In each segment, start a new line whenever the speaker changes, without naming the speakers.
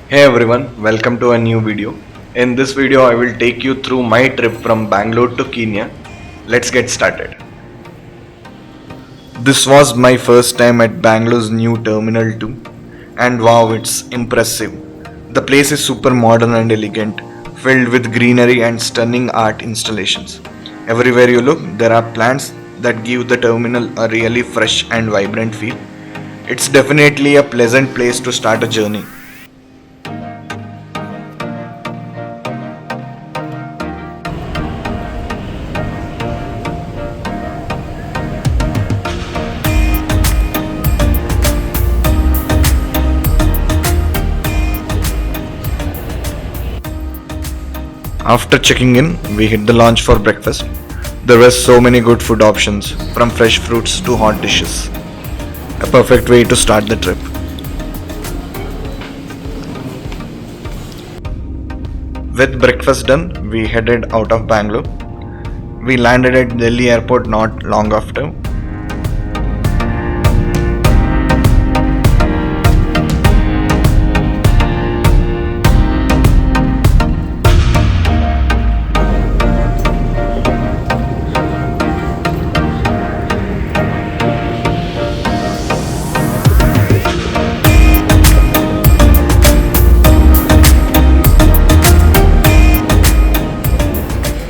Hey everyone, welcome to a new video. In this video, I will take you through my trip from Bangalore to Kenya. Let's get started. This was my first time at Bangalore's new Terminal 2, and wow, it's impressive. The place is super modern and elegant, filled with greenery and stunning art installations. Everywhere you look, there are plants that give the terminal a really fresh and vibrant feel. It's definitely a pleasant place to start a journey. After checking in, we hit the lounge for breakfast. There were so many good food options, from fresh fruits to hot dishes. A perfect way to start the trip. With breakfast done, we headed out of Bangalore. We landed at Delhi airport not long after.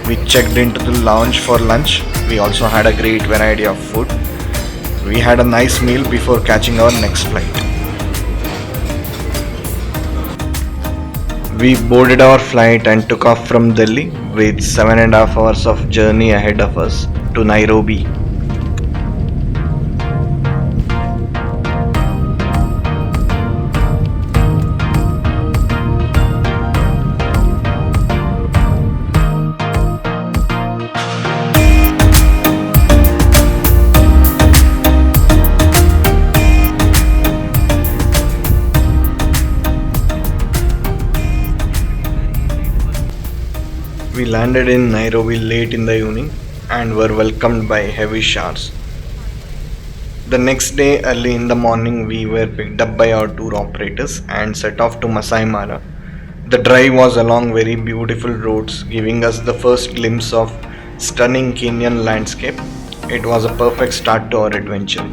We checked into the lounge for lunch. We also had a great variety of food. We had a nice meal before catching our next flight. We boarded our flight and took off from Delhi with 7.5 hours of journey ahead of us to Nairobi. We landed in Nairobi late in the evening and were welcomed by heavy showers. The next day, early in the morning, we were picked up by our tour operators and set off to Masai Mara. The drive was along very beautiful roads, giving us the first glimpse of stunning Kenyan landscape. It was a perfect start to our adventure.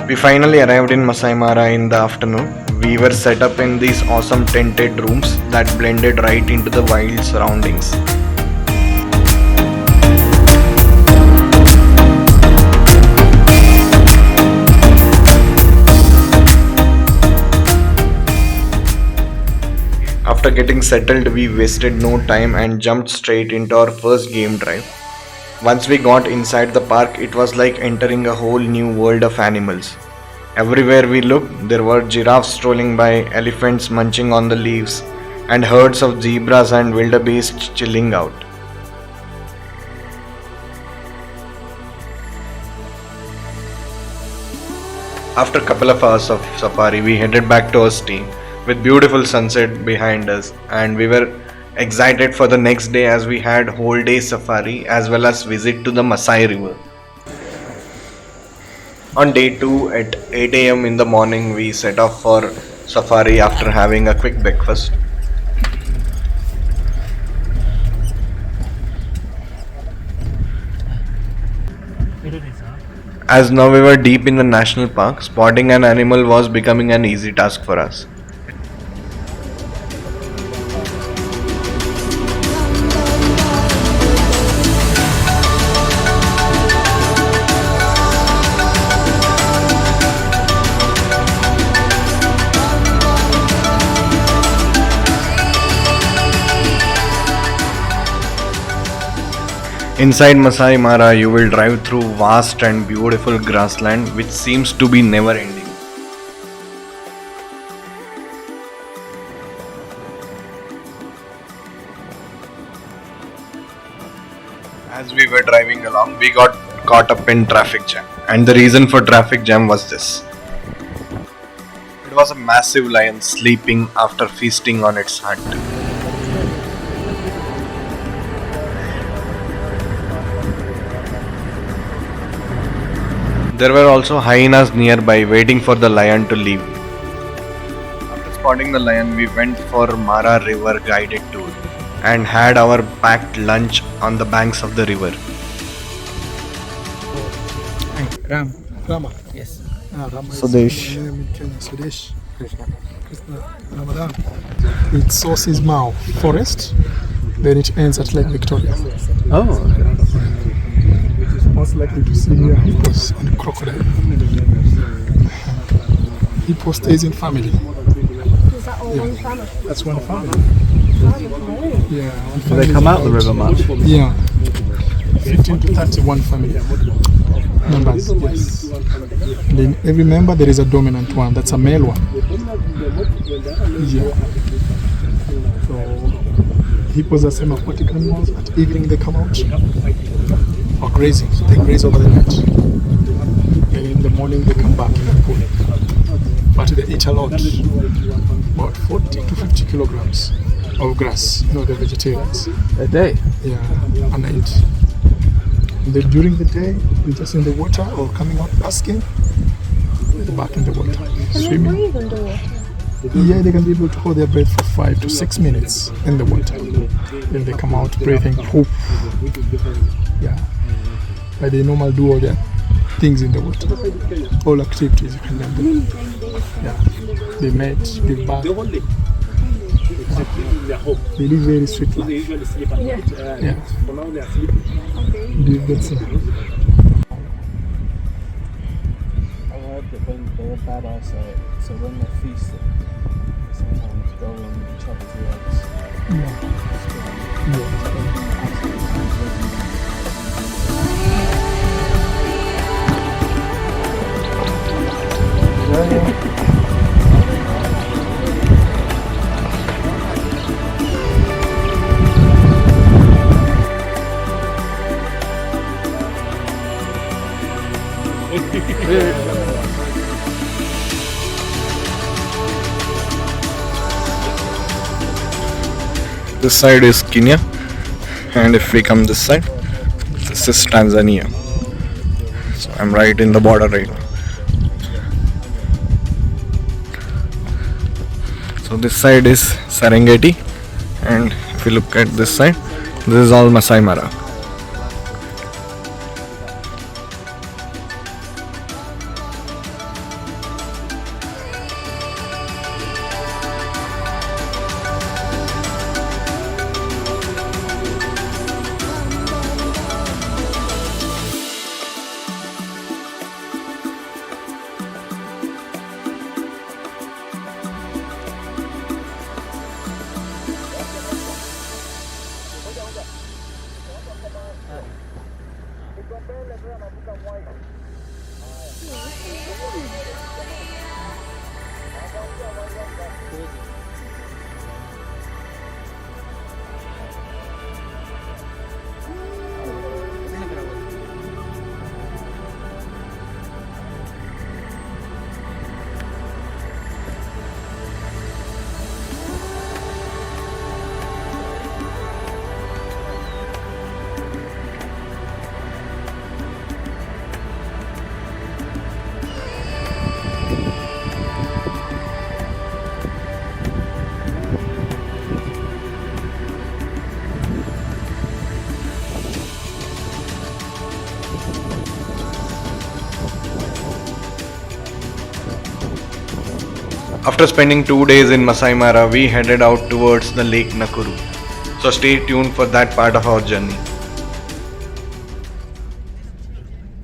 We finally arrived in Masai Mara in the afternoon. We were set up in these awesome tented rooms that blended right into the wild surroundings. After getting settled, we wasted no time and jumped straight into our first game drive. Once we got inside the park, it was like entering a whole new world of animals. Everywhere we looked, there were giraffes strolling by, elephants munching on the leaves, and herds of zebras and wildebeest chilling out. After a couple of hours of safari, we headed back to our stay with beautiful sunset behind us, and we were excited for the next day as we had whole day safari as well as visit to the Masai river. On day 2 at 8 a.m. in the morning, we set off for safari after having a quick breakfast. As now we were deep in the national park, spotting an animal was becoming an easy task for us. Inside Masai Mara, you will drive through vast and beautiful grassland which seems to be never ending. As we we were driving along, we got caught up in traffic jam. And the reason for traffic jam was this. It was a massive lion sleeping after feasting on its hunt. There were also hyenas nearby waiting for the lion to leave. After spotting the lion, we went for Mara River guided tour and had our packed lunch on the banks of the river.
Rama.
Yes.
Rama
Sudesh.
is the name in Kenya. Sudesh. Krishna. Ramadan. Its source is Mao Forest. Then it ends at Lake Victoria.
Oh.
Most likely to see here hippos and crocodile. Hippo stays in family.
Is that all one family?
That's one family. Yeah. One
Do
family
they
is
come out the
about-
river much?
Yeah. 15 to 31 family members. Yes. And in every member there is a dominant one. That's a male one. Yeah. So hippos are semi-aquatic animals. At evening they come out for grazing. They graze over the night. Then in the morning they come back in the pool. But they eat a lot. About 40 to 50 kilograms of grass. You know, they're vegetarians.
A day?
Yeah, a night. And then during the day, they're just in the water or coming out basking. They're back in the water.
Can they
Swimming.
breathe underwater?
Yeah, they can be able to hold their breath for 5 to 6 minutes in the water. Then they come out breathing. Whoop. Yeah. But they normally do all their things in the water. All activities you can learn them. Yeah. They mate, give birth. They live very sweet life. Yeah. Do you get some?
I heard that when they're bad eyesight, so when they're feasting, sometimes go and chop the eggs.
Yeah. Yeah.
This side is Kenya, and if we come this side, this is Tanzania. So I'm right in the border right now. So this side is Serengeti, and if you look at this side, this is all Masai Mara. After spending 2 days in Masai Mara, we headed out towards the Lake Nakuru. So stay tuned for that part of our journey.